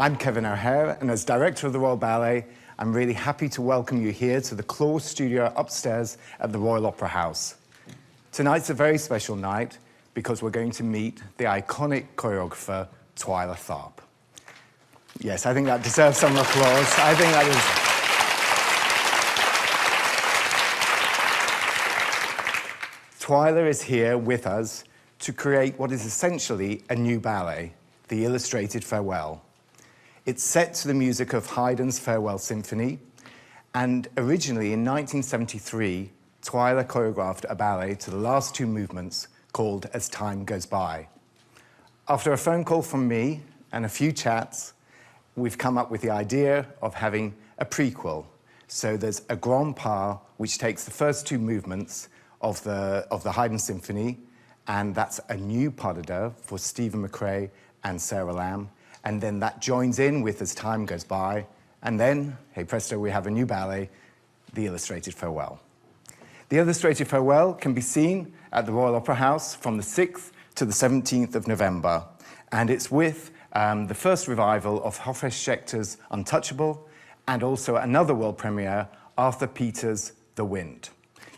I'm Kevin O'Hare, and as Director of the Royal Ballet, I'm really happy to welcome you here to the Claw Studio upstairs at the Royal Opera House. Tonight's a very special night because we're going to meet the iconic choreographer, Twyla Tharp. Yes, I think that deserves some applause. I think that is... Twyla is here with us to create what is essentially a new ballet, the Illustrated Farewell. It's set to the music of Haydn's Farewell Symphony, and originally in 1973, Twyla choreographed a ballet to the last two movements called As Time Goes By. After a phone call from me and a few chats, we've come up with the idea of having a prequel. So there's a grand pas, which takes the first two movements of the Haydn Symphony, and that's a new pas de deux for Stephen McRae and Sarah Lamb. And then that joins in with As Time Goes By, and then, hey presto, we have a new ballet, The Illustrated Farewell. The Illustrated Farewell can be seen at the Royal Opera House from the 6th to the 17th of November, and it's with the first revival of Hofesh Schechter's Untouchable, and also another world premiere, Arthur Peters' The Wind.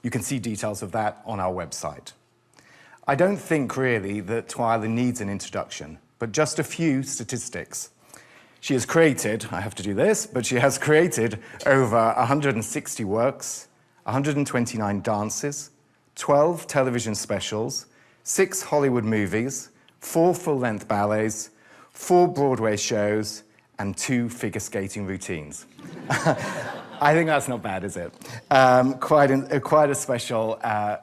You can see details of that on our website. I don't think really that Twyla needs an introduction, but just a few statistics. She has created, I have to do this, but she has created over 160 works, 129 dances, 12 television specials, 6 Hollywood movies, 4 full-length ballets, 4 Broadway shows, and 2 figure skating routines. I think that's not bad, is it? Quite a special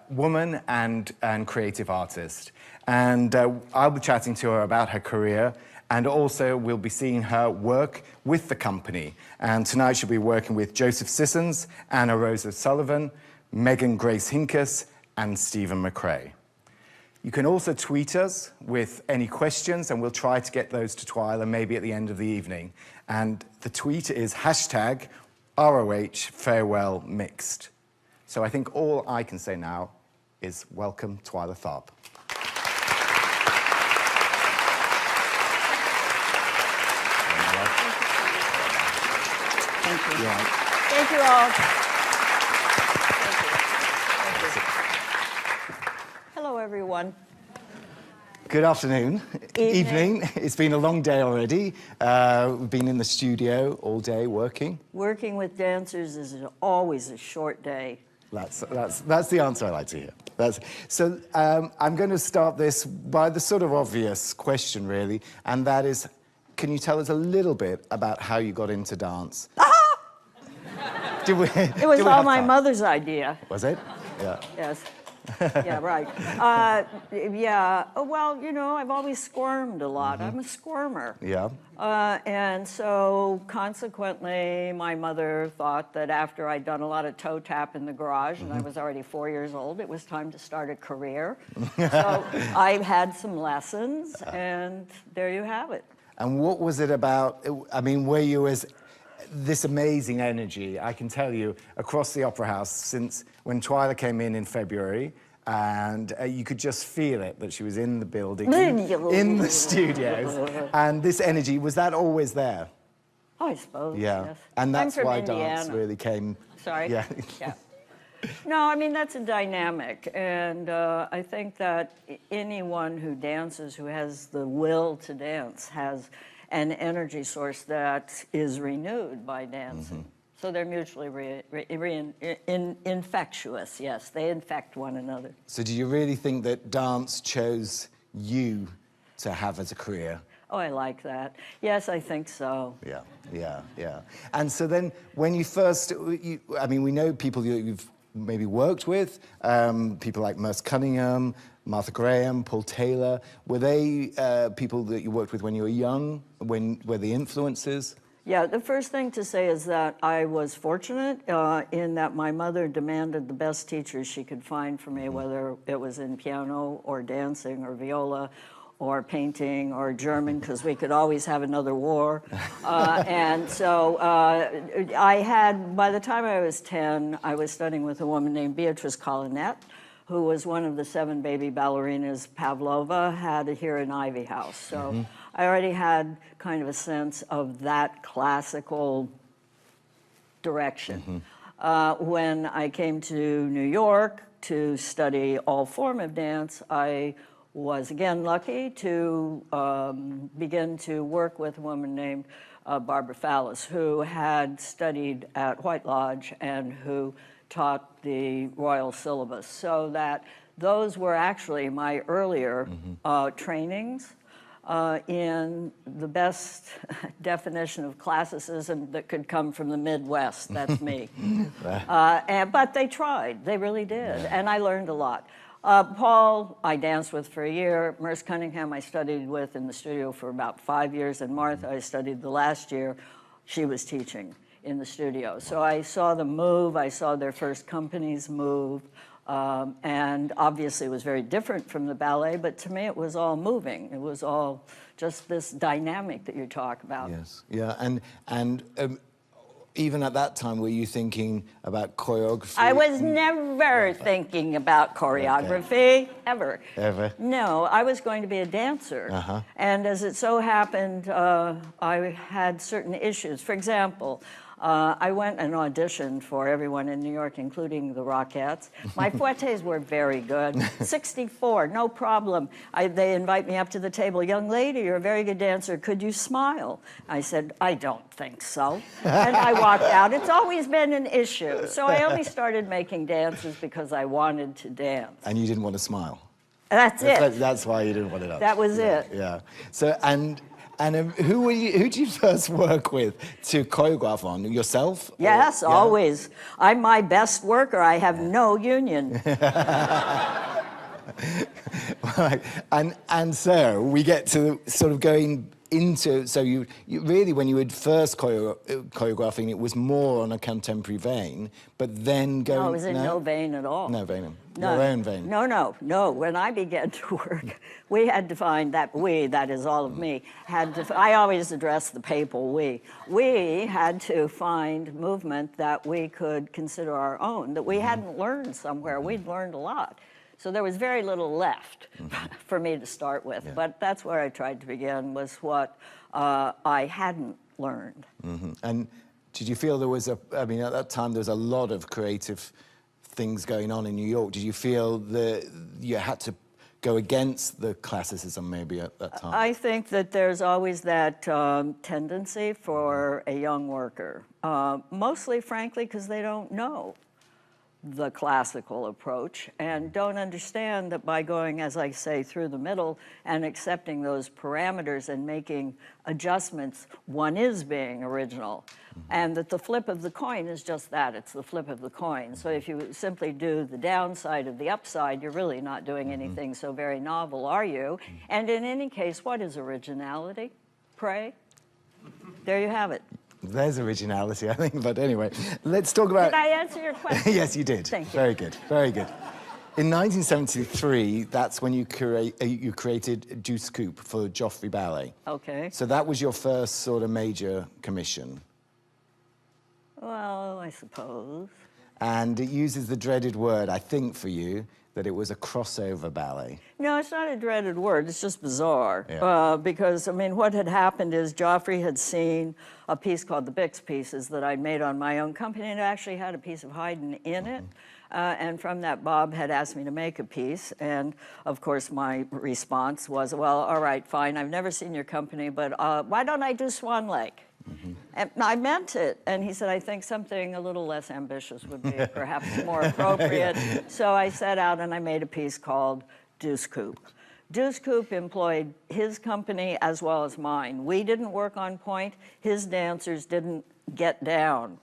woman and creative artist. And I'll be chatting to her about her career, and also we'll be seeing her work with the company. And tonight she'll be working with Joseph Sissons, Anna Rosa Sullivan, Megan Grace Hincus, and Stephen McRae. You can also tweet us with any questions, and we'll try to get those to Twyla maybe at the end of the evening. And the tweet is #ROH Farewell Mixed. So I think all I can say now is welcome Twyla Tharp. Thank you. Yeah. Thank you all. Thank you. Hello, everyone. Good afternoon. Evening. It's been a long day already. We've been in the studio all day working. Working with dancers is always a short day. That's the answer I like to hear. I'm going to start this by the sort of obvious question, really, and that is, can you tell us a little bit about how you got into dance? It was all my mother's idea. Was it? Yeah. Yes. Yeah, right. Yeah, well, you know, I've always squirmed a lot. I'm a squirmer. Yeah. And so, consequently, my mother thought that after I'd done a lot of toe tap in the garage, and I was already 4 years old, it was time to start a career. So I had some lessons, and there you have it. And what was it about, I mean, were you as this amazing energy, I can tell you, across the Opera House since when Twyla came in February, and you could just feel it, that she was in the building, in the studios, and this energy, was that always there? Oh, I suppose, yeah. Yes. And that's why Indiana. dance really came... Sorry? Yeah. Yeah. No, I mean, that's a dynamic, and I think that anyone who dances, who has the will to dance, has an energy source that is renewed by dancing. So they're mutually infectious, yes. They infect one another. So do you really think that dance chose you to have as a career? Oh, I like that. Yes, I think so. Yeah, yeah, yeah. And so then when you first, I mean, we know people you've maybe worked with, people like Merce Cunningham, Martha Graham, Paul Taylor. Were they people that you worked with when you were young? Were the influences? Yeah, the first thing to say is that I was fortunate in that my mother demanded the best teachers she could find for me, whether it was in piano or dancing or viola or painting or German, because we could always have another war. And so I had, by the time I was 10, I was studying with a woman named Beatrice Collinette, who was one of the 7 baby ballerinas, Pavlova, had here in Ivy House. So I already had kind of a sense of that classical direction. When I came to New York to study all form of dance, I was again lucky to begin to work with a woman named Barbara Fallis, who had studied at White Lodge and who taught the Royal Syllabus. So that those were actually my earlier trainings in the best definition of classicism that could come from the Midwest. That's me. But they tried. They really did. And I learned a lot. Paul, I danced with for a year. Merce Cunningham, I studied with in the studio for about 5 years. And Martha, I studied the last year. She was teaching in the studio. So I saw them move. I saw their first companies move. And obviously it was very different from the ballet, but to me it was all moving. It was all just this dynamic that you talk about. Yes, yeah, and even at that time, were you thinking about choreography? I was never thinking about choreography, ever. Ever? No, I was going to be a dancer. And as it so happened, I had certain issues. For example, I went and auditioned for everyone in New York, including the Rockettes. My fortes were very good. 64, no problem. They invite me up to the table. Young lady, you're a very good dancer. Could you smile? I said, I don't think so. And I walked out. It's always been an issue. So I only started making dances because I wanted to dance. And you didn't want to smile? That's it. That's why you didn't want it up. That was it. Yeah. So, who did you first work with to choreograph on? Yourself? Yes, always. I'm my best worker. I have no union. Right. And so we get to sort of going into, so you really, when you were first choreographing, it was more on a contemporary vein, but then going... No, it was in no vein at all. No vein. No. Your own vein. No. When I began to work, we had to find that that is all of me, I always address the papal we. We had to find movement that we could consider our own, that we hadn't learned somewhere. We'd learned a lot. So there was very little left for me to start with. Yeah. But that's where I tried to begin, was what I hadn't learned. And did you feel there was I mean, at that time, there was a lot of creative things going on in New York. Did you feel that you had to go against the classicism maybe at that time? I think that there's always that tendency for a young worker, mostly, frankly, because they don't know the classical approach and don't understand that by going, as I say, through the middle and accepting those parameters and making adjustments, one is being original. And that the flip of the coin is just that, it's the flip of the coin. So if you simply do the downside of the upside, you're really not doing anything so very novel, are you? And in any case, what is originality? Pray? There you have it. There's originality, I think, but anyway, let's talk about... Did I answer your question? Yes, you did. Thank you. Very good, very good. In 1973, that's when you created Deuce Coupe for Joffrey Ballet. Okay. So that was your first sort of major commission. Well, I suppose. And it uses the dreaded word, I think, for you, that it was a crossover ballet. No, it's not a dreaded word. It's just bizarre. Yeah. Because, I mean, what had happened is Joffrey had seen a piece called the Bix Pieces that I'd made on my own company, and it actually had a piece of Haydn in it. And from that, Bob had asked me to make a piece. And, of course, my response was, well, all right, fine. I've never seen your company, but why don't I do Swan Lake? And I meant it. And he said, I think something a little less ambitious would be perhaps more appropriate. So I set out and I made a piece called Deuce Coupe. Deuce Coupe employed his company as well as mine. We didn't work on point. His dancers didn't get down.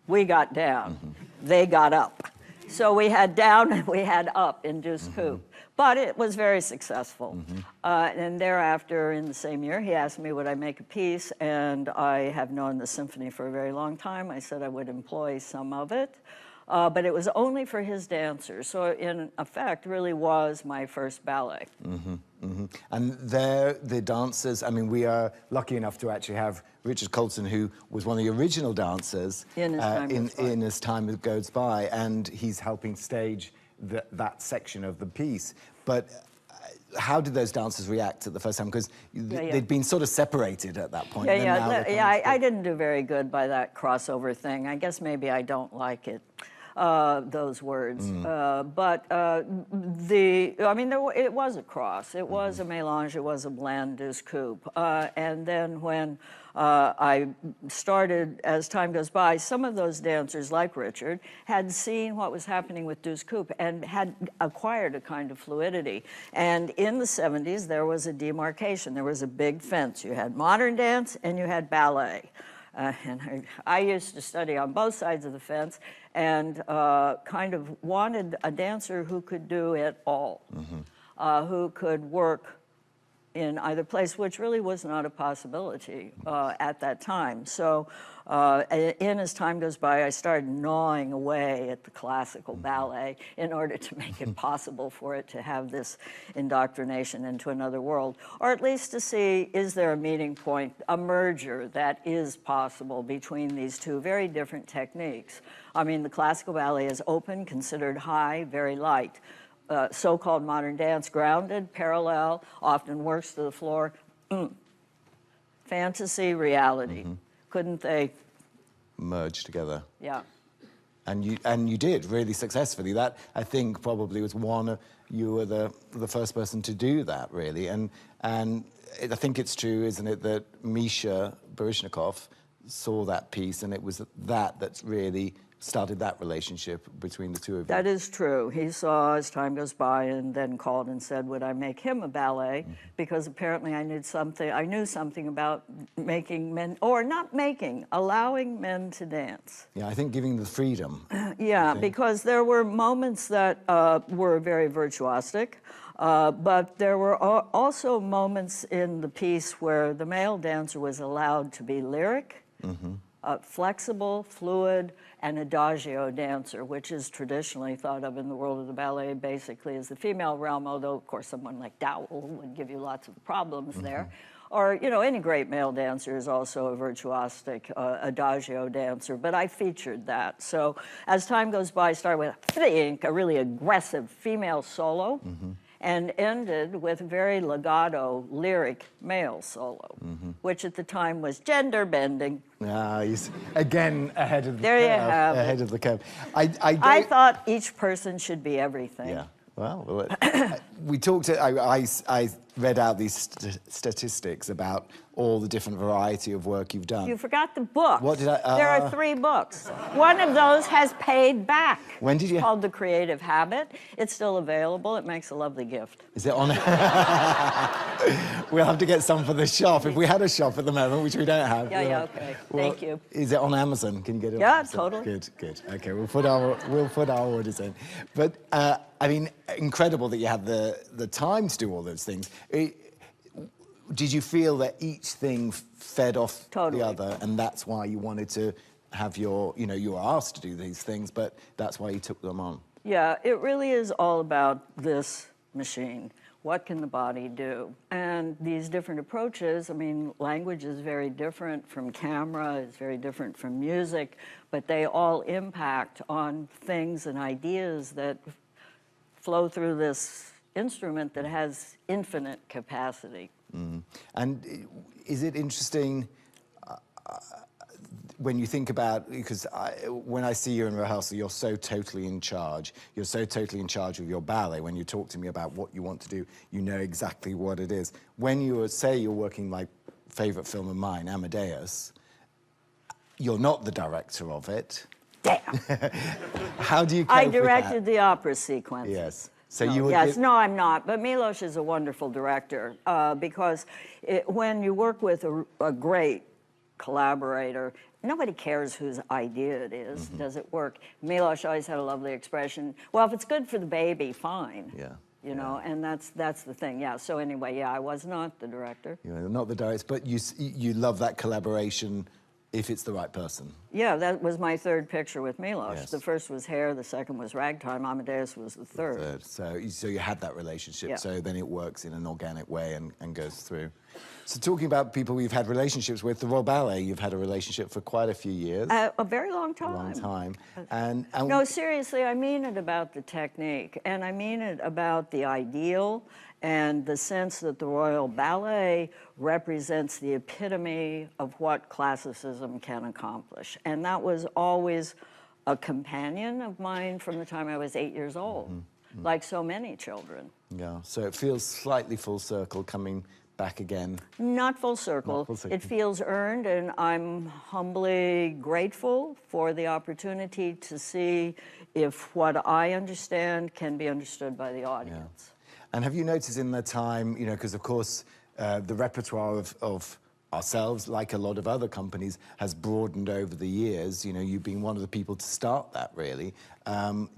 We got down. They got up. So we had down and we had up in Deuce Coupe. But it was very successful. And thereafter, in the same year, he asked me would I make a piece, and I have known the symphony for a very long time. I said I would employ some of it. But it was only for his dancers. So in effect, really was my first ballet. And there, the dancers, I mean, we are lucky enough to actually have Richard Colton, who was one of the original dancers in his time in As Time Goes By, and he's helping stage that section of the piece. But how did those dancers react at the first time? Because they'd been sort of separated at that point. I didn't do very good by that crossover thing. I guess maybe I don't like it, those words. It was a cross. It was a mélange. It was a blend, Deuce Coupe. And then when I started, as time goes by, some of those dancers, like Richard, had seen what was happening with Deuce Coupe and had acquired a kind of fluidity. And in the 70s, there was a demarcation. There was a big fence. You had modern dance and you had ballet. And I used to study on both sides of the fence and kind of wanted a dancer who could do it all, who could work in either place, which really was not a possibility at that time. So as time goes by, I started gnawing away at the classical ballet in order to make it possible for it to have this indoctrination into another world, or at least to see, is there a meeting point, a merger that is possible between these two very different techniques. I mean, the classical ballet is open, considered high, very light. So-called modern dance, grounded, parallel, often works to the floor. Fantasy, reality. Couldn't they merge together? Yeah. And you did really successfully. That, I think, probably was you were the first person to do that, really. And I think it's true, isn't it, that Mikhail Baryshnikov saw that piece, and it was that really started that relationship between the two of you. That is true. He saw as time goes by and then called and said, would I make him a ballet? Because apparently I knew something about making men, or not making, allowing men to dance. Yeah, I think giving the freedom. Yeah, because there were moments that were very virtuosic, but there were also moments in the piece where the male dancer was allowed to be lyric, flexible, fluid, an adagio dancer, which is traditionally thought of in the world of the ballet basically as the female realm, although of course someone like Dowell would give you lots of problems there. Or, you know, any great male dancer is also a virtuosic adagio dancer, but I featured that. So as time goes by, I started with, I think, a really aggressive female solo, and ended with a very legato, lyric male solo, which at the time was gender bending. Again, ahead of the there curve. You have ahead of the curve. I thought each person should be everything. Yeah. Well, we talked. I read out these statistics about all the different variety of work you've done. You forgot the book. What did I? There are 3 books. One of those has paid back. When did you? It's called The Creative Habit. It's still available. It makes a lovely gift. Is it on? We'll have to get some for the shop. If we had a shop at the moment, which we don't have. Yeah, okay. Thank you. Is it on Amazon? Can you get it? Yeah, on Amazon? totally. Good. Okay, we'll put our orders in. But I mean, incredible that you had the time to do all those things. Did you feel that each thing fed off the other, and that's why you wanted to have you were asked to do these things, but that's why you took them on? Yeah, it really is all about this machine. What can the body do? And these different approaches, I mean, language is very different from camera, it's very different from music, but they all impact on things and ideas that flow through this instrument that has infinite capacity. And is it interesting when you think about, because when I see you in rehearsal, you're so totally in charge. You're so totally in charge of your ballet. When you talk to me about what you want to do, you know exactly what it is. When you say you're working my favorite film of mine, Amadeus, you're not the director of it. Damn. How do you cope I with that? directed the opera sequence. Yes. So no, you would no, I'm not. But Milos is a wonderful director because when you work with a great collaborator, nobody cares whose idea it is. Does it work? Milos always had a lovely expression. Well, if it's good for the baby, fine. Yeah. You know, and that's the thing. Yeah. So anyway, yeah, I was not the director. You're not the director, but you love that collaboration. If it's the right person. Yeah, that was my 3rd picture with Milos. Yes. The first was Hair, the second was Ragtime, Amadeus was the third. So you had that relationship, so then it works in an organic way and goes through. So talking about people we've had relationships with, the Royal Ballet, you've had a relationship for quite a few years. A very long time. A long time. And No, seriously, I mean it about the technique, and I mean it about the ideal and the sense that the Royal Ballet represents the epitome of what classicism can accomplish. And that was always a companion of mine from the time I was 8 years old, like so many children. Yeah, so it feels slightly full circle coming back again. Not full circle. Not full circle. It feels earned, and I'm humbly grateful for the opportunity to see if what I understand can be understood by the audience. Yeah. And have you noticed in that time, you know, because of course the repertoire of ourselves, like a lot of other companies, has broadened over the years. You know, you've been one of the people to start that, really.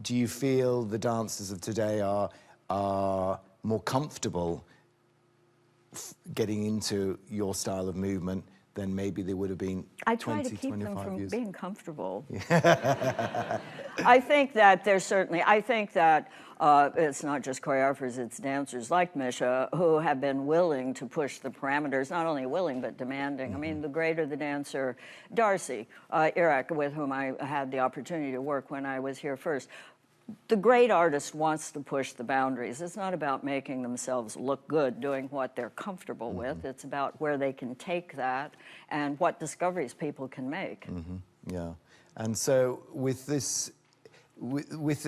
Do you feel the dancers of today are more comfortable getting into your style of movement than maybe they would have been 20, I try to keep them 25 from years? being comfortable. I think that there's certainly, I think that it's not just choreographers, it's dancers like Misha who have been willing to push the parameters, not only willing but demanding. I mean, the greater the dancer, Darcy Irak, with whom I had the opportunity to work when I was here first, the great artist wants to push the boundaries. It's not about making themselves look good doing what they're comfortable with. It's about where they can take that and what discoveries people can make. Yeah. And so with this,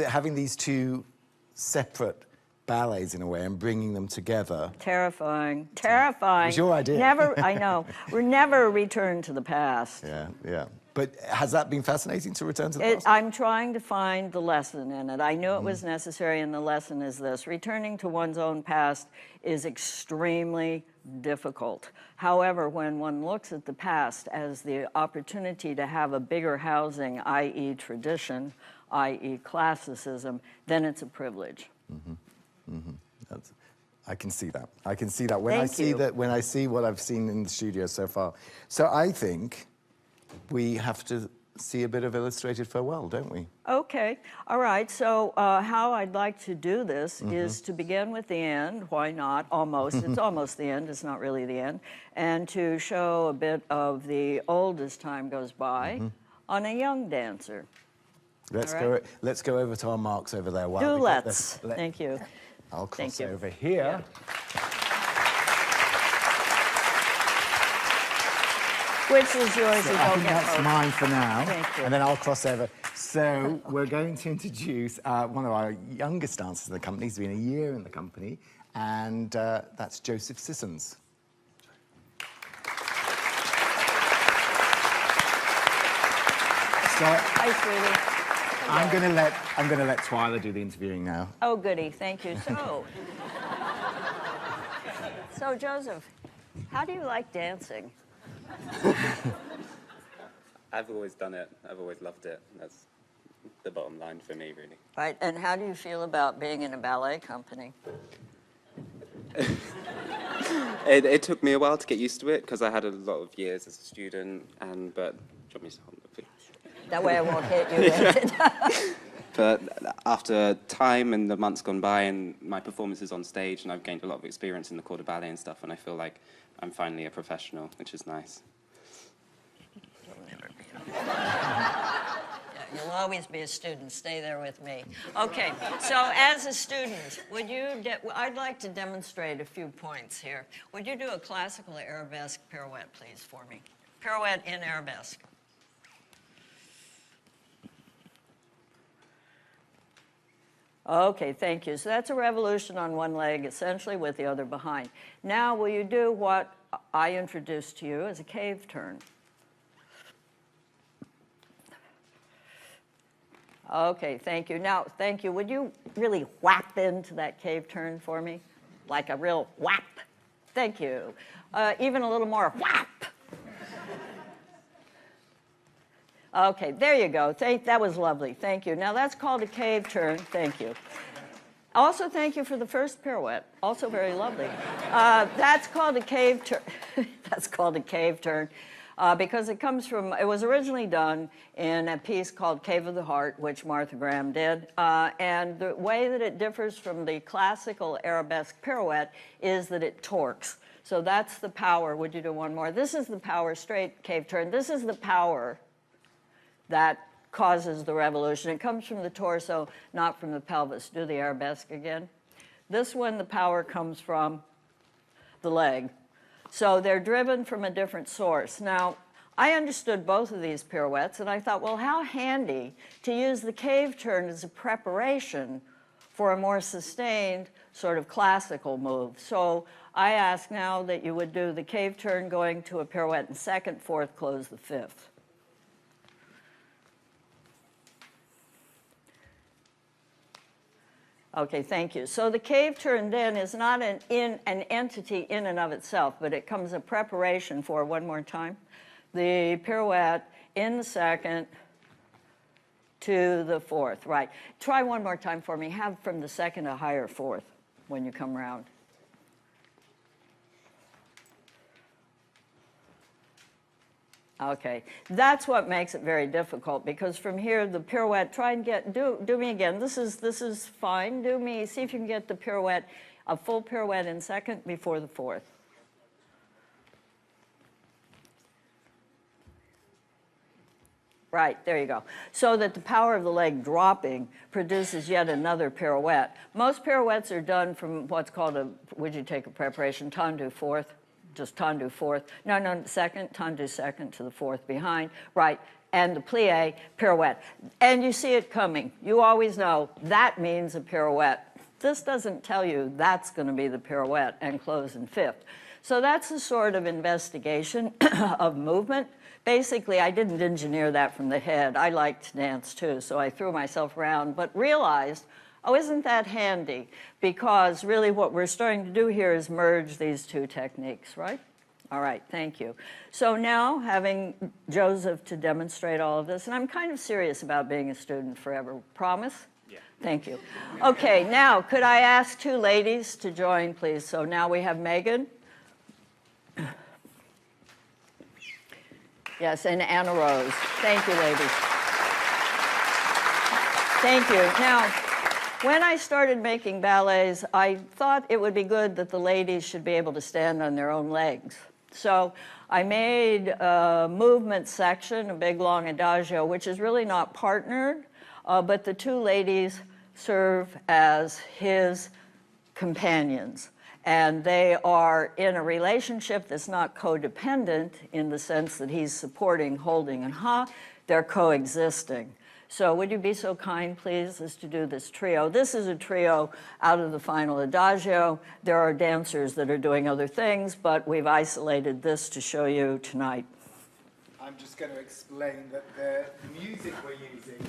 having these two separate ballets in a way and bringing them together. Terrifying, terrifying. It was your idea. Never, I know. We're never return to the past. Yeah, yeah. But has that been fascinating to return to the past? I'm trying to find the lesson in it. I knew it was necessary, and the lesson is this. Returning to one's own past is extremely difficult. However, when one looks at the past as the opportunity to have a bigger housing, i.e. tradition, i.e. classicism, then it's a privilege. I can see that. I can see that when Thank you. when I see what I've seen in the studio so far. So I think we have to see a bit of Illustrated Farewell, don't we? Okay, all right, so how I'd like to do this is to begin with the end, why not, almost, it's almost the end, it's not really the end, and to show a bit of the old as time goes by on a young dancer. Let's All right. let's go over to our marks over there. While we get this. Thank you. I'll cross Thank you. over here. Which is yours? So You I don't think get that's both. mine for now. Thank you. And then I'll cross over. So we're going to introduce one of our youngest dancers in the company. He's been a year in the company, and that's Joseph Sissons. So Hi, sweetie. I'm gonna let Twyla do the interviewing now. Oh, goody, thank you. So Joseph, how do you like dancing? I've always done it. I've always loved it. That's the bottom line for me, really. Right, and how do you feel about being in a ballet company? It took me a while to get used to it because I had a lot of years as a student, but do you want me to hold it, please? That way I won't hit you with it. But after time and the months gone by and my performances on stage, and I've gained a lot of experience in the corps de ballet and stuff, and I feel like I'm finally a professional, which is nice. You'll always be a student. Stay there with me. Okay, so as a student, I'd like to demonstrate a few points here. Would you do a classical arabesque pirouette, please, for me? Pirouette in arabesque. Okay, thank you. So that's a revolution on one leg, essentially, with the other behind. Now, will you do what I introduced to you as a cave turn? Okay, thank you. Now, thank you. Would you really whap into that cave turn for me? Like a real whap? Thank you. Even a little more whap. Okay, there you go. That was lovely. Thank you. Now, that's called a cave turn. Thank you. Also, thank you for the first pirouette. Also very lovely. That's called a cave turn. That's called a cave turn. Because it was originally done in a piece called Cave of the Heart, which Martha Graham did. And the way that it differs from the classical arabesque pirouette is that it torques. So that's the power. Would you do one more? This is the power, straight cave turn. This is the power that causes the revolution. It comes from the torso, not from the pelvis. Do the arabesque again. This one, the power comes from the leg. So they're driven from a different source. Now, I understood both of these pirouettes, and I thought, well, how handy to use the cave turn as a preparation for a more sustained sort of classical move. So I ask now that you would do the cave turn going to a pirouette in second, fourth, close the fifth. Okay, thank you. So the cave turn then is not an entity in and of itself, but it comes a preparation for, one more time, the pirouette in the second to the fourth. Right. Try one more time for me. Have from the second a higher fourth when you come around. Okay, that's what makes it very difficult, because from here the pirouette, try and get, do me again. This is fine. Do me, see if you can get the pirouette, a full pirouette in second before the fourth. Right, there you go. So that the power of the leg dropping produces yet another pirouette. Most pirouettes are done from what's called a, would you take a preparation, tendu fourth? Just tendu fourth. No, second, tendu second to the fourth behind. Right, and the plie, pirouette. And you see it coming. You always know that means a pirouette. This doesn't tell you that's going to be the pirouette and close in fifth. So that's a sort of investigation of movement. Basically, I didn't engineer that from the head. I liked to dance too, so I threw myself around, but realized, oh, isn't that handy? Because really what we're starting to do here is merge these two techniques, right? All right, thank you. So now, having Joseph to demonstrate all of this, and I'm kind of serious about being a student forever. Promise? Yeah. Thank you. Okay, now, could I ask two ladies to join, please? So now we have Megan. Yes, and Anna Rose. Thank you, ladies. Thank you. Now, when I started making ballets, I thought it would be good that the ladies should be able to stand on their own legs. So I made a movement section, a big long adagio, which is really not partnered, but the two ladies serve as his companions. And they are in a relationship that's not codependent in the sense that he's supporting, holding, and they're coexisting. So would you be so kind, please, as to do this trio? This is a trio out of the final adagio. There are dancers that are doing other things, but we've isolated this to show you tonight. I'm just going to explain that the music we're using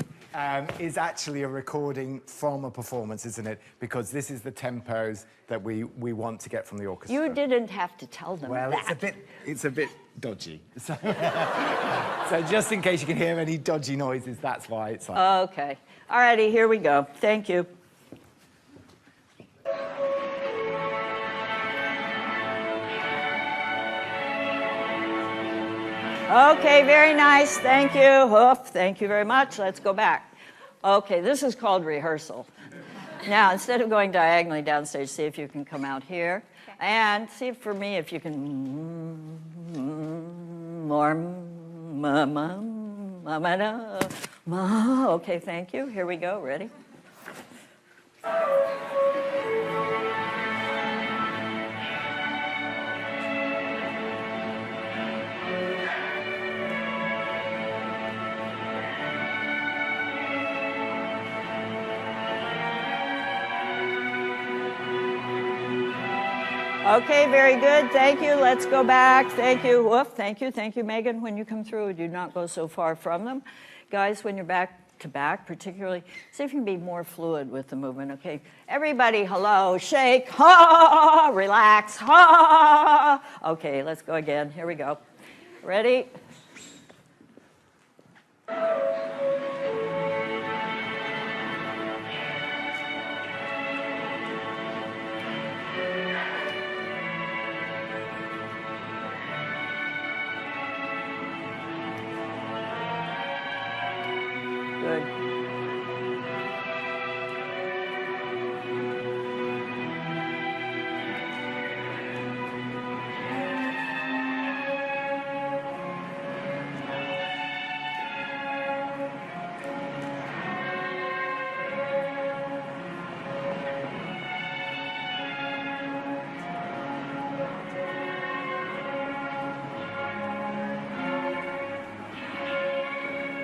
is actually a recording from a performance, isn't it? Because this is the tempos that we want to get from the orchestra. You didn't have to tell them well, that. it's a bit dodgy. So, so just in case you can hear any dodgy noises, that's why it's like... Okay. All righty, here we go. Thank you. Okay, very nice. Thank you. Hoof. Thank you very much. Let's go back. Okay, this is called rehearsal. Now, instead of going diagonally downstage, see if you can come out here. Okay. And see for me if you can more. Okay, thank you. Here we go. Ready? Okay, very good. Thank you. Let's go back. Thank you. Woof. Thank you. Thank you, Megan. When you come through, do not go so far from them. Guys, when you're back to back, particularly, see if you can be more fluid with the movement, okay? Everybody, hello, shake, ha, relax, ha. Okay, let's go again. Here we go. Ready? Good.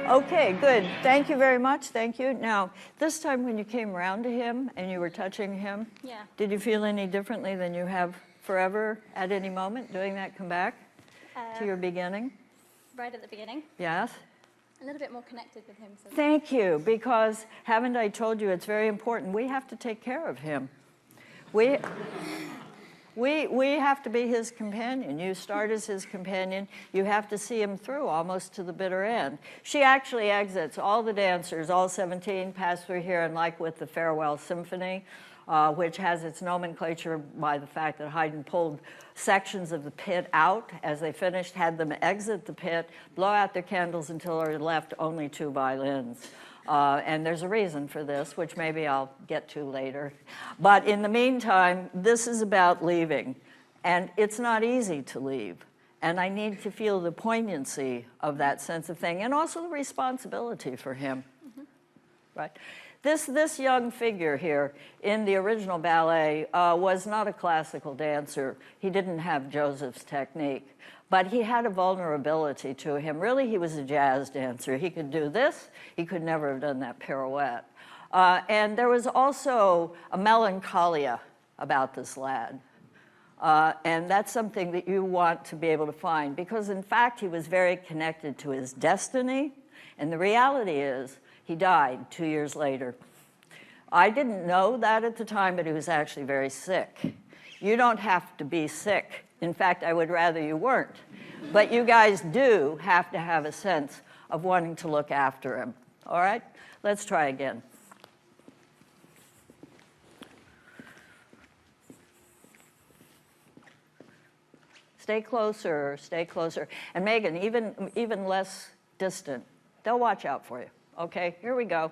Okay, good. Thank you very much. Thank you. Now, this time when you came around to him and you were touching him, Yeah. did you feel any differently than you have forever at any moment doing that come back to your beginning? Right at the beginning. Yes? A little bit more connected with him. So Thank you, because haven't I told you it's very important? We have to take care of him. We have to be his companion. You start as his companion. You have to see him through almost to the bitter end. She actually exits. All the dancers, all 17, pass through here, and like with the Farewell Symphony, which has its nomenclature by the fact that Haydn pulled sections of the pit out as they finished, had them exit the pit, blow out their candles until there were left only 2 violins. And there's a reason for this, which maybe I'll get to later. But in the meantime, this is about leaving. And it's not easy to leave. And I need to feel the poignancy of that sense of thing, and also the responsibility for him. Right? This young figure here in the original ballet was not a classical dancer. He didn't have Joseph's technique. But he had a vulnerability to him. Really, he was a jazz dancer. He could do this. He could never have done that pirouette. And there was also a melancholia about this lad. And that's something that you want to be able to find, because in fact, he was very connected to his destiny. And the reality is, he died 2 years later. I didn't know that at the time, but he was actually very sick. You don't have to be sick. In fact, I would rather you weren't. But you guys do have to have a sense of wanting to look after him. All right? Let's try again. Stay closer, stay closer. And Megan, even less distant. They'll watch out for you. Okay, here we go.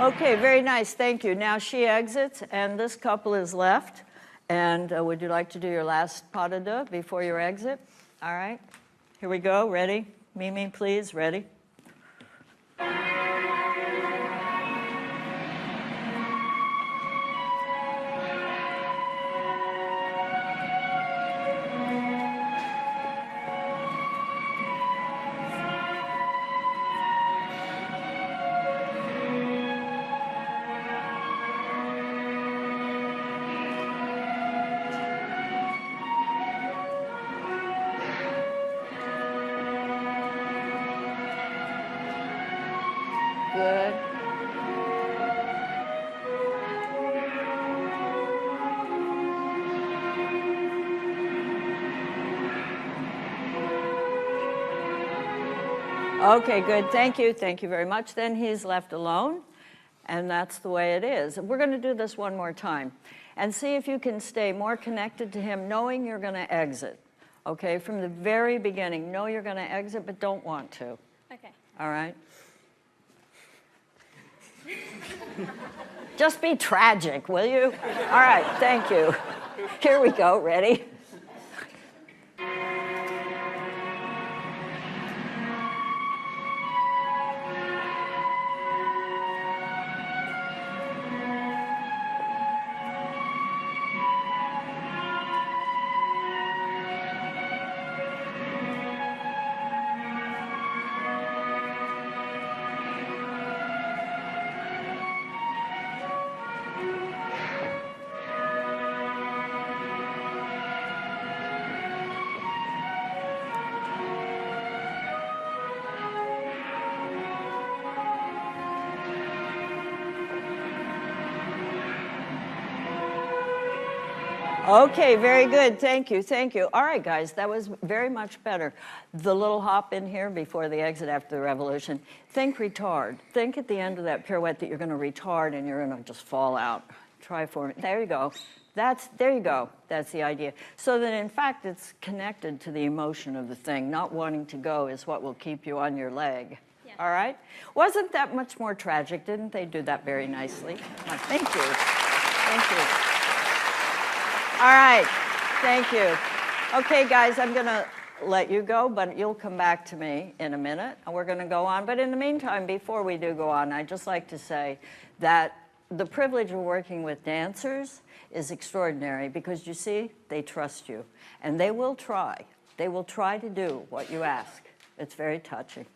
Okay, very nice, thank you. Now she exits, and this couple is left. And would you like to do your last pas de deux before your exit? All right, here we go, ready? Mimi, please, ready? Good. Okay, good. Thank you. Thank you very much. Then he's left alone, and that's the way it is. We're going to do this one more time and see if you can stay more connected to him, knowing you're going to exit. Okay, from the very beginning, know you're going to exit, but don't want to. okay. All right? Just be tragic, will you? All right, thank you. Here we go, ready? Okay, very good. Thank you, thank you. All right, guys, that was very much better. The little hop in here before the exit after the revolution. Think retard. Think at the end of that pirouette that you're going to retard and you're going to just fall out. Try for me. There you go. There you go. That's the idea. So that in fact it's connected to the emotion of the thing. Not wanting to go is what will keep you on your leg. Yeah. All right? Wasn't that much more tragic? Didn't they do that very nicely? Thank you. Thank you. All right. Thank you. Okay, guys, I'm going to let you go, but you'll come back to me in a minute, and we're going to go on. But in the meantime, before we do go on, I'd just like to say that the privilege of working with dancers is extraordinary because, you see, they trust you, and they will try. They will try to do what you ask. It's very touching.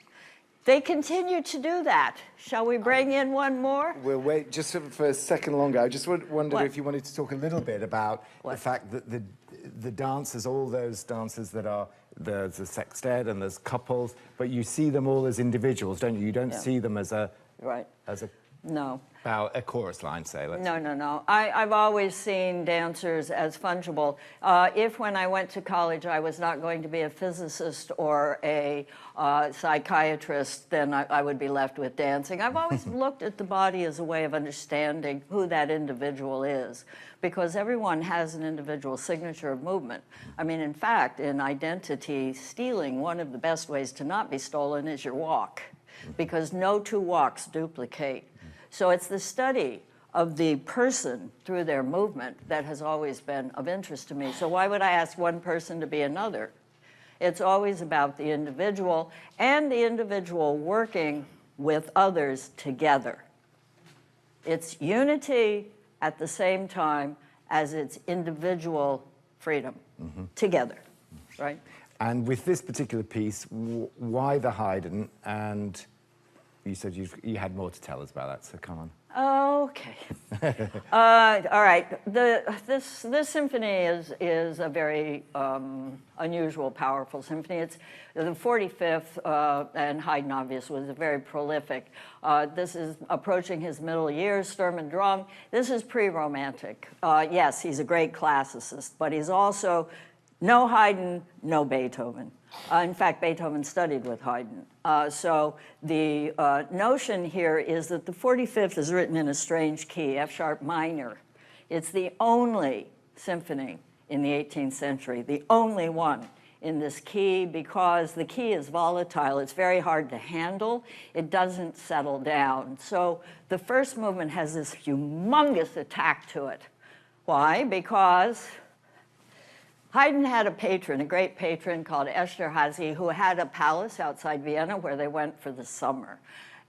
They continue to do that. Shall we bring in one more? We'll wait just for a second longer. I just wondered What? if you wanted to talk a little bit about What? the fact that the dancers, all those dancers that are, there's a sextet and there's couples, but you see them all as individuals, don't you? You don't Yeah. see them as a Right. No. about a chorus line, say. No. I've always seen dancers as fungible. If when I went to college I was not going to be a physicist or a psychiatrist, then I would be left with dancing. I've always looked at the body as a way of understanding who that individual is, because everyone has an individual signature of movement. I mean, in fact, in identity stealing, one of the best ways to not be stolen is your walk, because no two walks duplicate. So it's the study of the person through their movement that has always been of interest to me. So why would I ask one person to be another? It's always about the individual and the individual working with others together. It's unity at the same time as it's individual freedom together, right? And with this particular piece, why the Haydn? And you said you had more to tell us about that, so come on. Okay. All right. This symphony is a very unusual, powerful symphony. It's the 45th, and Haydn obviously was very prolific. This is approaching his middle years, Sturm und Drang. This is pre-romantic. Yes, he's a great classicist, but he's also no Haydn, no Beethoven. In fact, Beethoven studied with Haydn. So the notion here is that the 45th is written in a strange key, F sharp minor. It's the only symphony in the 18th century, the only one in this key, because the key is volatile. It's very hard to handle. It doesn't settle down. So the first movement has this humongous attack to it. Why? Because Haydn had a patron, a great patron called Esterházy, who had a palace outside Vienna where they went for the summer.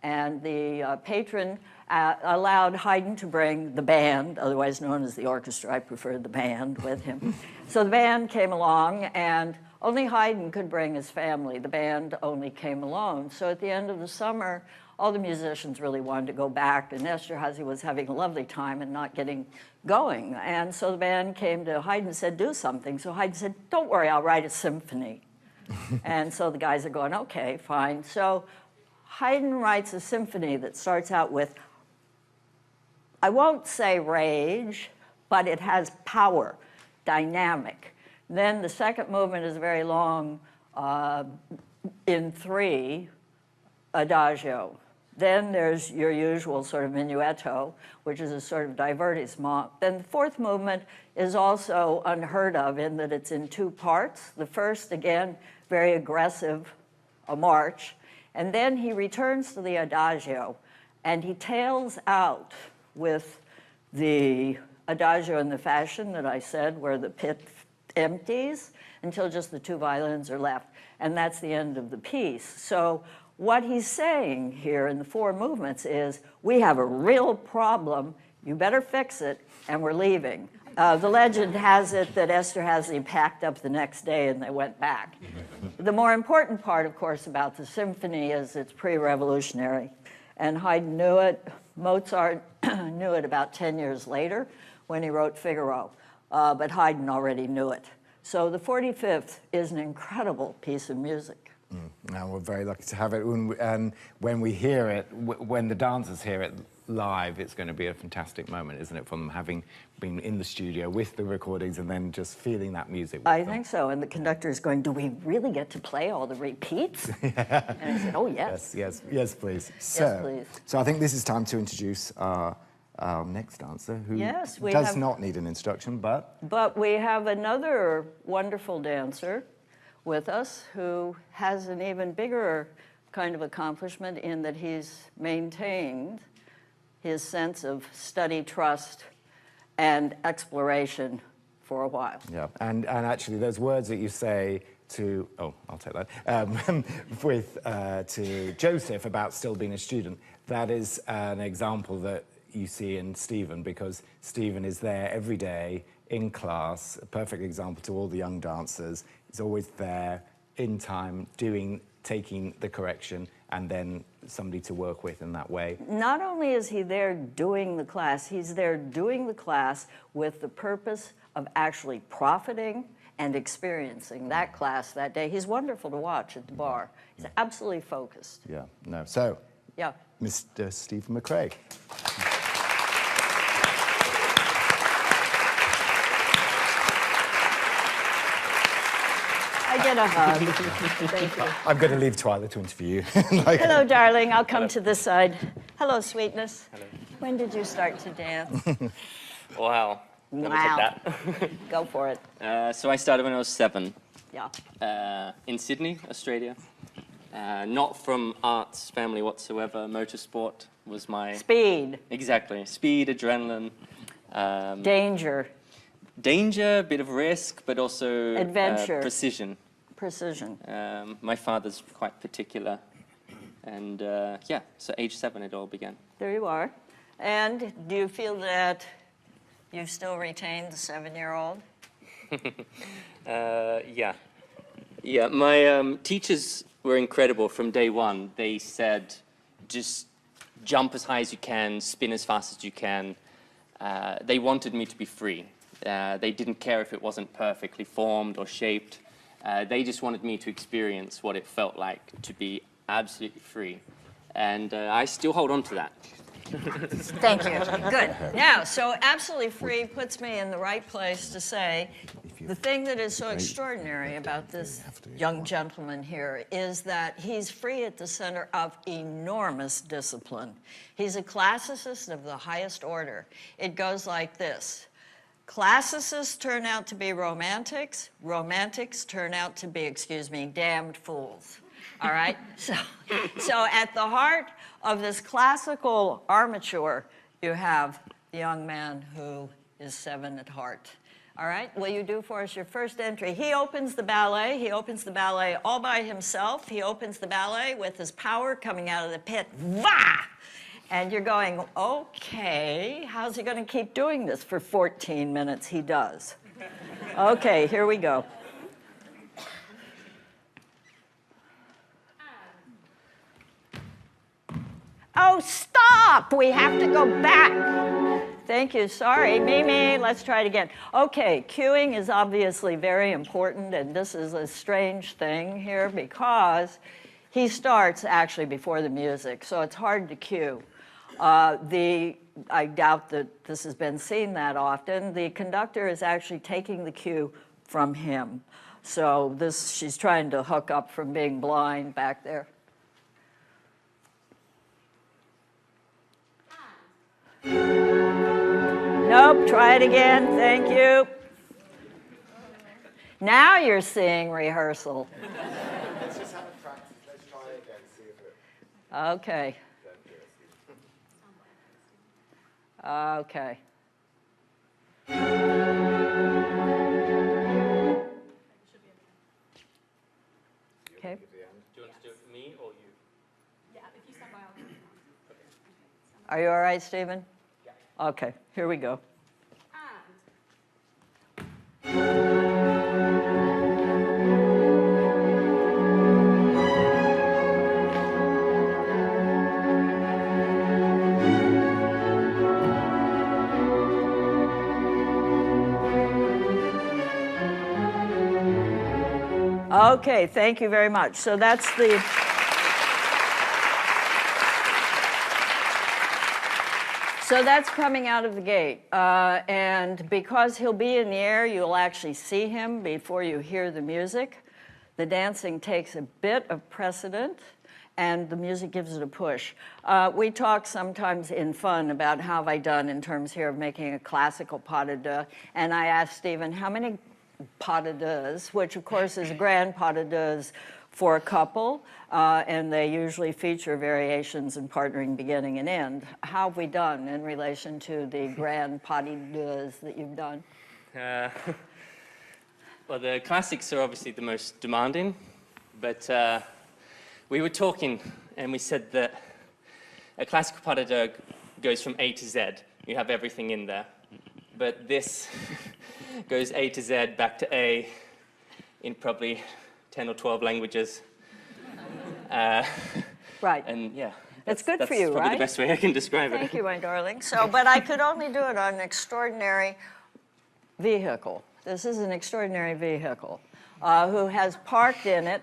And the patron allowed Haydn to bring the band, otherwise known as the orchestra. I prefer the band with him. So the band came along, and only Haydn could bring his family. The band only came alone. So at the end of the summer, all the musicians really wanted to go back, and Esterházy was having a lovely time and not getting going. And so the band came to Haydn and said, do something. So Haydn said, don't worry, I'll write a symphony. And so the guys are going, okay, fine. So Haydn writes a symphony that starts out with, I won't say rage, but it has power, dynamic. Then the second movement is very long, in 3, adagio. Then there's your usual sort of minuetto, which is a sort of divertissement. Then the fourth movement is also unheard of in that it's in 2 parts. The first, again, very aggressive, a march. And then he returns to the adagio, and he tails out with the adagio in the fashion that I said, where the pit empties until just the 2 violins are left. And that's the end of the piece. So what he's saying here in the 4 movements is, we have a real problem, you better fix it, and we're leaving. The legend has it that Esterházy packed up the next day and they went back. The more important part, of course, about the symphony is it's pre-revolutionary. And Haydn knew it. Mozart knew it about 10 years later when he wrote Figaro. But Haydn already knew it. So the 45th is an incredible piece of music. Now we're very lucky to have it, and when we hear it, when the dancers hear it live, it's going to be a fantastic moment, isn't it, from them having been in the studio with the recordings and then just feeling that music with I them. think so, and the conductor is going, do we really get to play all the repeats? And I said, oh, yes. Yes, please. Please. So I think this is time to introduce our next dancer, who does not need an introduction, but... But we have another wonderful dancer with us who has an even bigger kind of accomplishment in that he's maintained his sense of study, trust, and exploration for a while. Yeah, and actually those words that you say to, oh, I'll take that, to Joseph about still being a student, that is an example that you see in Stephen, because Stephen is there every day in class, a perfect example to all the young dancers. He's always there in time, taking the correction, and then somebody to work with in that way. Not only is he there doing the class, he's there doing the class with the purpose of actually profiting and experiencing that class that day. He's wonderful to watch at the bar. He's absolutely focused. Yeah, no, so, yeah. Mr. Stephen McCrae. I get a hug. Thank you. I'm going to leave Twyla to interview you. Hello, darling. I'll come to this side. Hello, sweetness. Hello. When did you start to dance? Wow. Never took that. Go for it. So I started when I was 7. Yeah. In Sydney, Australia. Not from arts family whatsoever. Motorsport was my... Speed. Exactly. Speed, adrenaline. Danger. Danger, bit of risk, but also... Adventure. Precision. Precision. My father's quite particular. And yeah, so age 7 it all began. There you are. And do you feel that you've still retained the 7-year-old? Yeah. Yeah, my teachers were incredible from day one. They said, just jump as high as you can, spin as fast as you can. They wanted me to be free. They didn't care if it wasn't perfectly formed or shaped. They just wanted me to experience what it felt like to be absolutely free. And I still hold on to that. Thank you. Good. Now, so absolutely free puts me in the right place to say the thing that is so extraordinary about this young gentleman here is that he's free at the center of enormous discipline. He's a classicist of the highest order. It goes like this. Classicists turn out to be romantics. Romantics turn out to be, excuse me, damned fools. All right? So at the heart of this classical armature, you have the young man who is 7 at heart. All right? Will you do for us your first entry? He opens the ballet. He opens the ballet all by himself. He opens the ballet with his power coming out of the pit. Vah! And you're going, okay, how's he going to keep doing this for 14 minutes? He does. Okay, here we go. Oh, stop! We have to go back. Thank you. Sorry, Mimi. Let's try it again. Okay, cueing is obviously very important, and this is a strange thing here because he starts actually before the music, so it's hard to cue. I doubt that this has been seen that often. The conductor is actually taking the cue from him. So she's trying to hook up from being blind back there. Nope, try it again, thank you. Now you're seeing rehearsal. Let's just have a practice. Let's try it again, see if it... Okay. Okay. Okay. Do you want to do it for me or you? Yeah, if you stand by, I'll do it. Are you all right, Stephen? Yeah. Okay, here we go. Okay, thank you very much. So that's the... So that's coming out of the gate. And because he'll be in the air, you'll actually see him before you hear the music. The dancing takes a bit of precedent, and the music gives it a push. We talk sometimes in fun about how have I done in terms here of making a classical pas de deux, and I asked Stephen, how many pas de deux, which of course is a grand pas de deux for a couple, and they usually feature variations in partnering beginning and end. How have we done in relation to the grand pas de deux that you've done? Well, the classics are obviously the most demanding, but we were talking and we said that a classical pas de deux goes from A to Z. You have everything in there. But this goes A to Z, back to A in probably 10 or 12 languages. Right. And yeah. That's good for you, That's probably right? the best way I can describe it. Thank you, my darling. So, but I could only do it on an extraordinary vehicle. This is an extraordinary vehicle who has parked in it.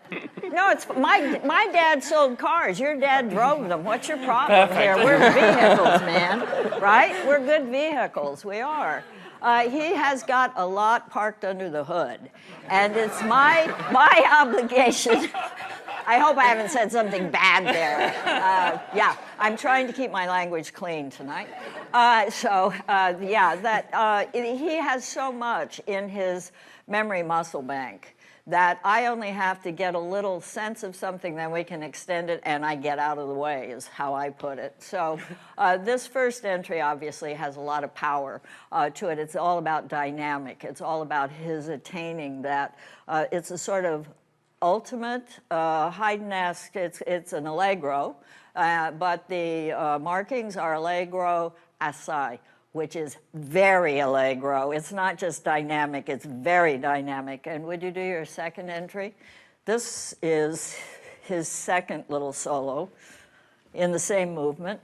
No, it's my dad sold cars. Your dad drove them. What's your problem here? We're vehicles, man, right? We're good vehicles. We are. He has got a lot parked under the hood, and it's my obligation. I hope I haven't said something bad there. Yeah, I'm trying to keep my language clean tonight. He has so much in his memory muscle bank that I only have to get a little sense of something, then we can extend it, and I get out of the way, is how I put it. So this first entry obviously has a lot of power to it. It's all about dynamic. It's all about his attaining that. It's a sort of ultimate Haydn-esque, it's an allegro, but the markings are allegro assai, which is very allegro. It's not just dynamic, it's very dynamic. And would you do your second entry? This is his second little solo in the same movement.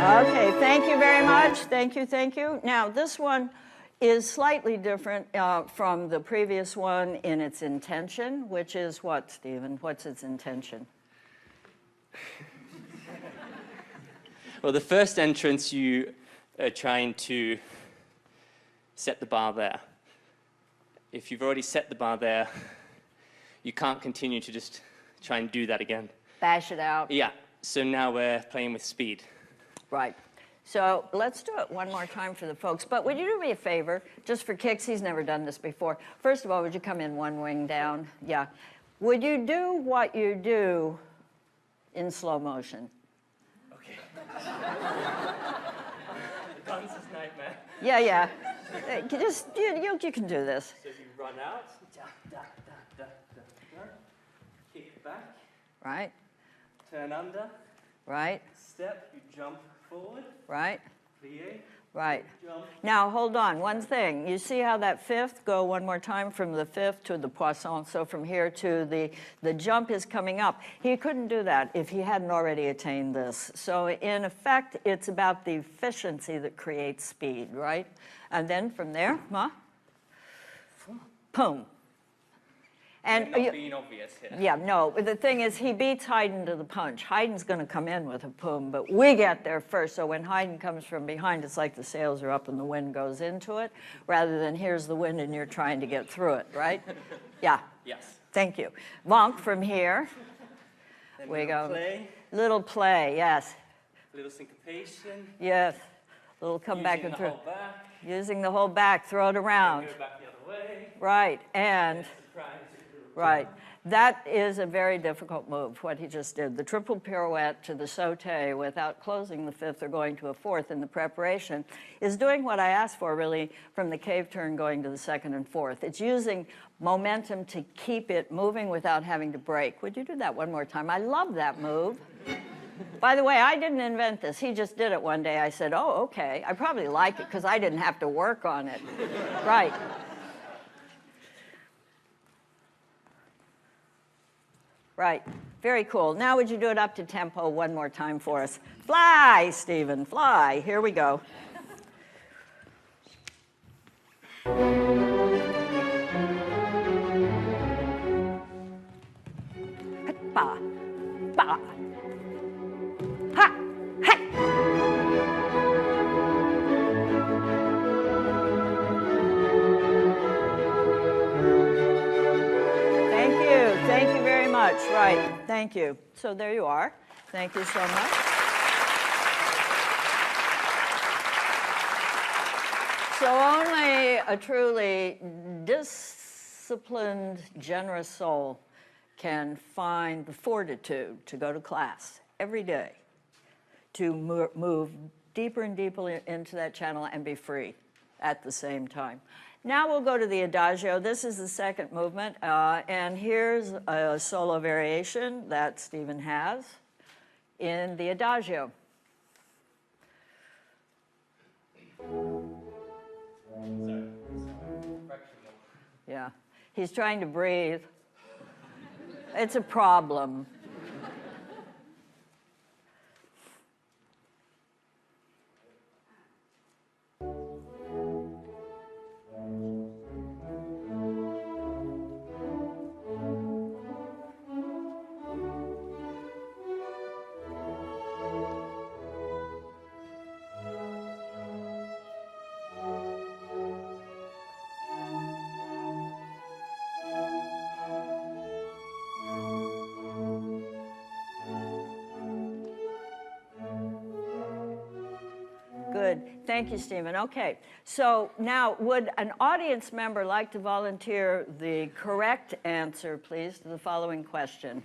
Okay, thank you very much. Thank you, thank you. Now, this one is slightly different from the previous one in its intention, which is what, Stephen? What's its intention? Well, the first entrance, you are trying to set the bar there. If you've already set the bar there, you can't continue to just try and do that again. Bash it out. Yeah, so now we're playing with speed. Right. So let's do it one more time for the folks. But would you do me a favor, just for kicks? He's never done this before. First of all, would you come in one wing down? Yeah. Would you do what you do in slow motion? Okay. The dancer's nightmare. Yeah, yeah. You can do this. So you run out, da, da, da, da, da, da. Kick back, Right, turn under, right, step, you jump forward, right, plie, right. jump. Now, hold on, one thing. You see how that fifth, go one more time from the fifth to the poisson, so from here to the jump is coming up. He couldn't do that if he hadn't already attained this. So in effect, it's about the efficiency that creates speed, right? And then from there, boom. And Not being obvious here. yeah, no, but the thing is, he beats Haydn to the punch. Haydn's going to come in with a boom, but we get there first. So when Haydn comes from behind, it's like the sails are up and the wind goes into it, rather than here's the wind and you're trying to get through it, right? Yeah. Yes. Thank you. Vonk from here. Then We little go. play, Little play, yes. little syncopation. Yes. Little come back using and the through. whole back, Using the whole back, throw it around. go back the other way. Right, and Surprise. right. That is a very difficult move, what he just did. The triple pirouette to the sauté without closing the fifth or going to a fourth in the preparation is doing what I asked for, really, from the cave turn going to the second and fourth. It's using momentum to keep it moving without having to break. Would you do that one more time? I love that move. By the way, I didn't invent this. He just did it one day. I said, oh, okay. I probably like it because I didn't have to work on it. Right. Right. Very cool. Now would you do it up to tempo one more time for us? Fly, Stephen, fly. Here we go. Ba, ba. Ha, hey. Thank you very much. Right, thank you. So there you are. Thank you so much. So only a truly disciplined, generous soul can find the fortitude to go to class every day, to move deeper and deeper into that channel and be free at the same time. Now we'll go to the Adagio. This is the second movement, and here's a solo variation that Stephen has in the Adagio. Yeah, he's trying to breathe. It's a problem. Good. Thank you, Stephen. Okay. So now, would an audience member like to volunteer the correct answer, please, to the following question?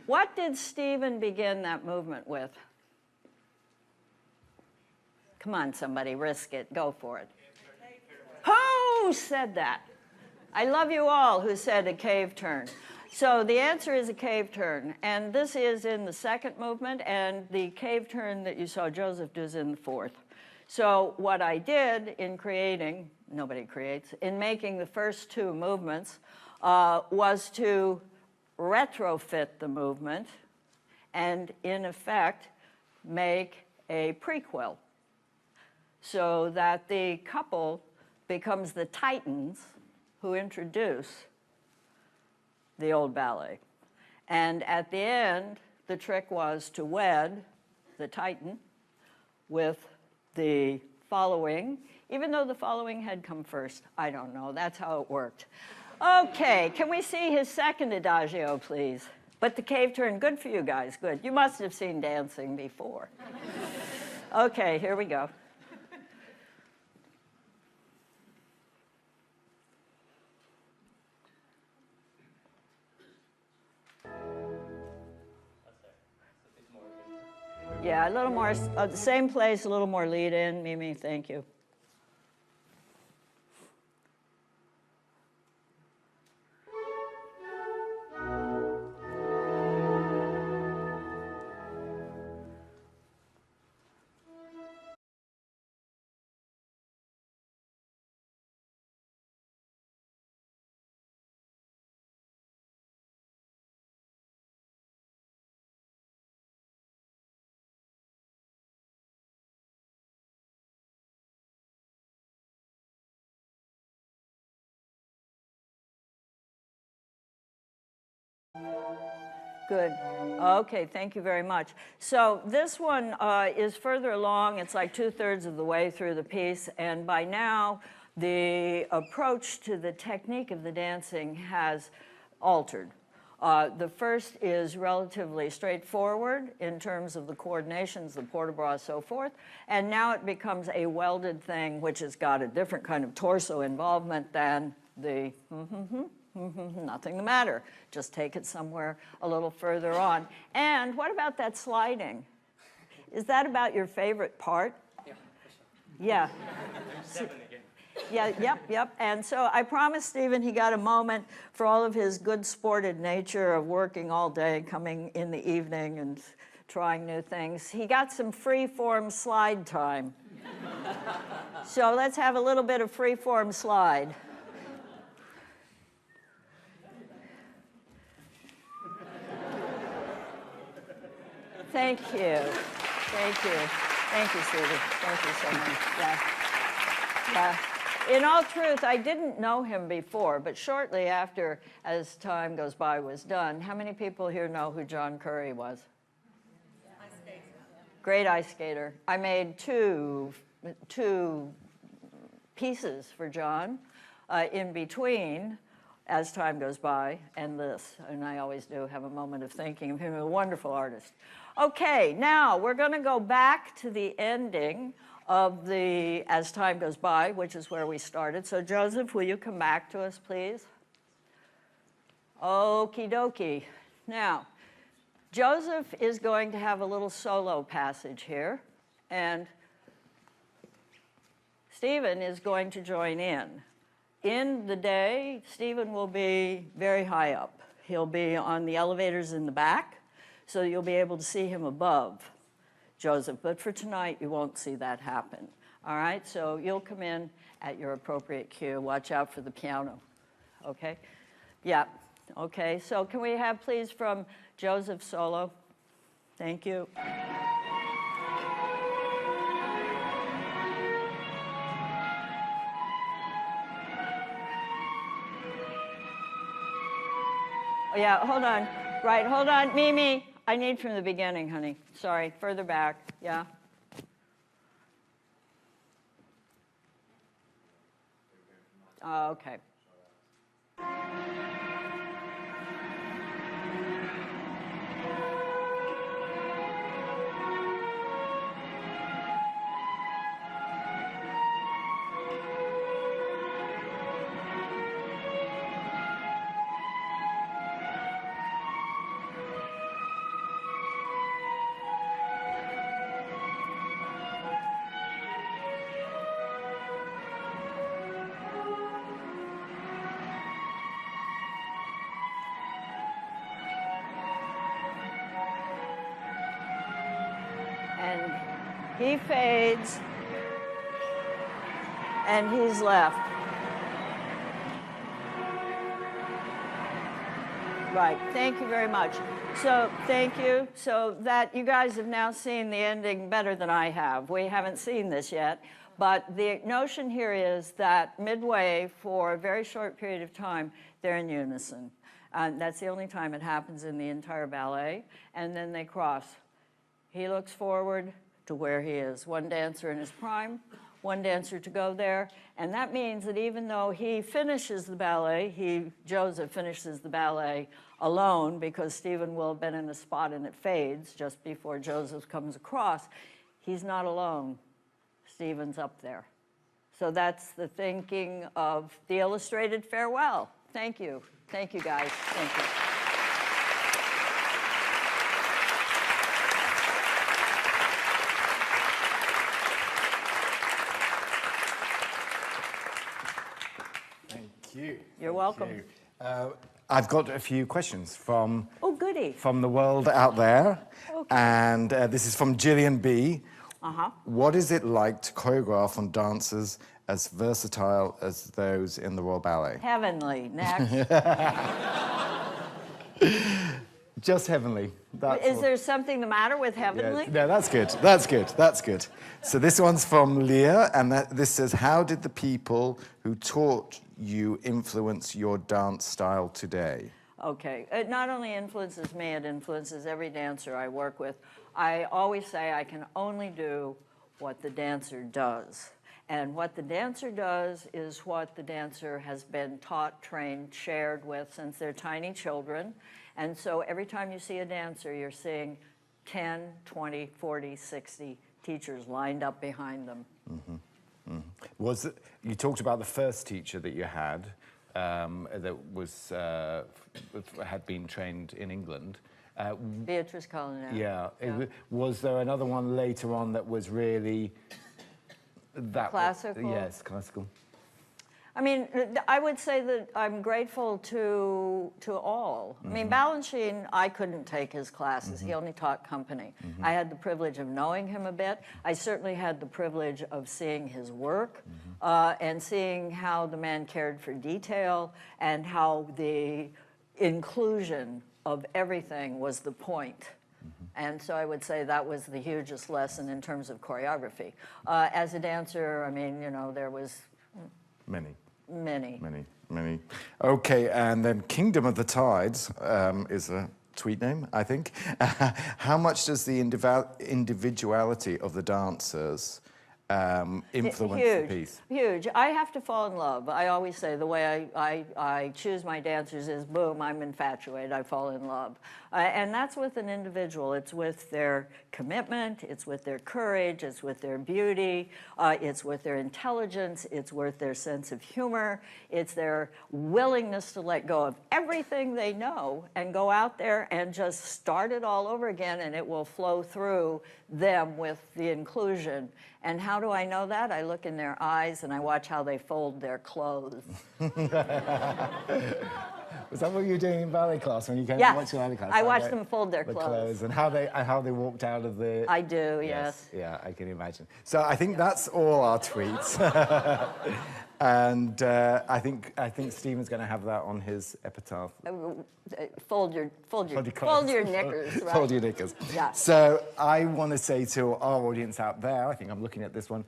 What did Stephen begin that movement with? Come on, somebody, risk it. Go for it. Who said that? I love you all who said a cave turn. So the answer is a cave turn, and this is in the second movement, and the cave turn that you saw Joseph do is in the fourth. So what I did in creating, nobody creates, in making the first two movements was to retrofit the movement and, in effect, make a prequel so that the couple becomes the titans who introduce the old ballet. And at the end, the trick was to wed the titan with the following, even though the following had come first. I don't know. That's how it worked. Okay, can we see his second Adagio, please? But the cave turn, good for you guys, good. You must have seen dancing before. Okay, here we go. Yeah, a little more, the same place, a little more lead in. Mimi, thank you. Good. Okay, thank you very much. So this one is further along. It's like 2/3 of the way through the piece, and by now the approach to the technique of the dancing has altered. The first is relatively straightforward in terms of the coordinations, the port de bras, so forth, and now it becomes a welded thing which has got a different kind of torso involvement than the nothing the matter. Just take it somewhere a little further on. And what about that sliding? Is that about your favorite part? Yeah, for sure. Yeah. There's 7 again. Yeah, yep. And so I promised Stephen he got a moment for all of his good-sported nature of working all day, coming in the evening and trying new things. He got some free-form slide time. So let's have a little bit of free-form slide. Thank you. Thank you. Thank you, sweetie. Thank you so much. Yeah. Yeah. In all truth, I didn't know him before, but shortly after, as time goes by, was done, how many people here know who John Curry was? Ice skater. Great ice skater. I made two pieces for John in between as time goes by and this, and I always do have a moment of thinking of him, a wonderful artist. Okay, now we're going to go back to the ending of the As Time Goes By, which is where we started. So Joseph, will you come back to us, please? Okie dokie. Now, Joseph is going to have a little solo passage here, and Stephen is going to join in. In the day, Stephen will be very high up. He'll be on the elevators in the back, so you'll be able to see him above Joseph. But for tonight, you won't see that happen. All right, so you'll come in at your appropriate cue. Watch out for the piano, okay? Yeah, okay. So can we have, please, from Joseph solo? Thank you. Oh, yeah, hold on. Right, hold on. Mimi, I need from the beginning, honey. Sorry, further back. Yeah. Oh, okay. He fades, and he's left. Right, thank you very much. So, thank you. So that you guys have now seen the ending better than I have. We haven't seen this yet, but the notion here is that midway, for a very short period of time, they're in unison. And that's the only time it happens in the entire ballet, and then they cross. He looks forward to where he is. One dancer in his prime, one dancer to go there, and that means that even though he finishes the ballet, Joseph finishes the ballet alone because Stephen will have been in a spot and it fades just before Joseph comes across, he's not alone. Stephen's up there. So that's the thinking of the illustrated farewell. Thank you. Thank you, guys. Thank you. You're welcome. I've got a few questions from the world out there, and this is from Gillian B. What is it like to choreograph on dancers as versatile as those in the Royal Ballet? Heavenly. Next. Just heavenly. Is there something the matter with heavenly? Yeah, no, that's good. That's good. That's good. So this one's from Leah, and this says, how did the people who taught you influence your dance style today? Okay. It not only influences me, it influences every dancer I work with. I always say I can only do what the dancer does. And what the dancer does is what the dancer has been taught, trained, shared with since they're tiny children. And so every time you see a dancer, you're seeing 10, 20, 40, 60 teachers lined up behind them. Mm-hmm. Mm-hmm. You talked about the first teacher that you had that was had been trained in England. Beatrice Culinary. Yeah. Was there another one later on that was really that? Classical? Yes, classical. I mean, I would say that I'm grateful to all. I mean, Balanchine, I couldn't take his classes. He only taught company. I had the privilege of knowing him a bit. I certainly had the privilege of seeing his work and seeing how the man cared for detail and how the inclusion of everything was the point. And so I would say that was the hugest lesson in terms of choreography. As a dancer, I mean, you know, there was Many. many. Okay, and then Kingdom of the Tides is a tweet name, I think. How much does the individuality of the dancers influence the piece? Huge. I have to fall in love. I always say the way I choose my dancers is, boom, I'm infatuated, I fall in love. And that's with an individual. It's with their commitment, it's with their courage, it's with their beauty, it's with their intelligence, it's with their sense of humor, it's their willingness to let go of everything they know and go out there and just start it all over again, and it will flow through them with the inclusion. And how do I know that? I look in their eyes and I watch how they fold their clothes. Was that what you were doing in ballet class when you came Yes, to watch your ballet class? I watched them fold their the clothes. and how they walked out of the... I do, yes. Yeah, I can imagine. So I think that's all our tweets. And I think Stephen's going to have that on his epitaph. Fold your knickers, right? Fold your knickers. Yeah. So I want to say to our audience out there, I think I'm looking at this one,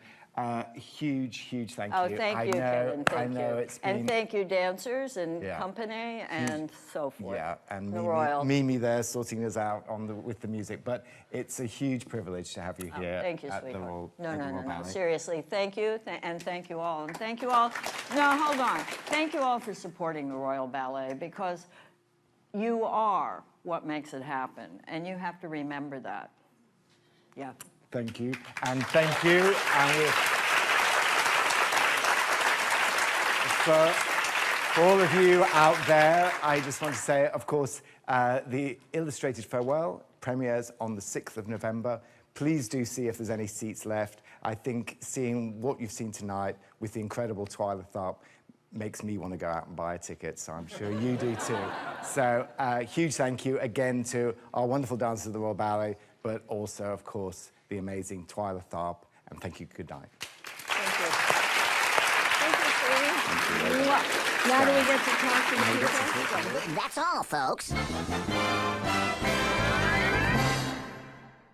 huge thank you. Oh, thank you, Kevin. Thank I know you. it's been... And thank you, dancers and Yeah. company and so forth. Yeah, and the Royal. Mimi there sorting us out with the music. But it's a huge privilege to have you here Thank you, at the sweetheart. Royal, No, at the no, Royal no, no. Ballet. Seriously, thank you, and thank you all. And thank you all. No, hold on. Thank you all for supporting the Royal Ballet, because you are what makes it happen. And you have to remember that. Yeah. Thank you. And thank you. And for all of you out there, I just want to say, of course, the Illustrated Farewell premieres on the 6th of November. Please do see if there's any seats left. I think seeing what you've seen tonight with the incredible Twyla Tharp makes me want to go out and buy a ticket, so I'm sure you do too. So huge thank you again to our wonderful dancers of the Royal Ballet, but also, of course, the amazing Twyla Tharp, and thank you. Good night. Thank you. Thank you, sweetie. Now do we get to talk to the people? That's all, folks.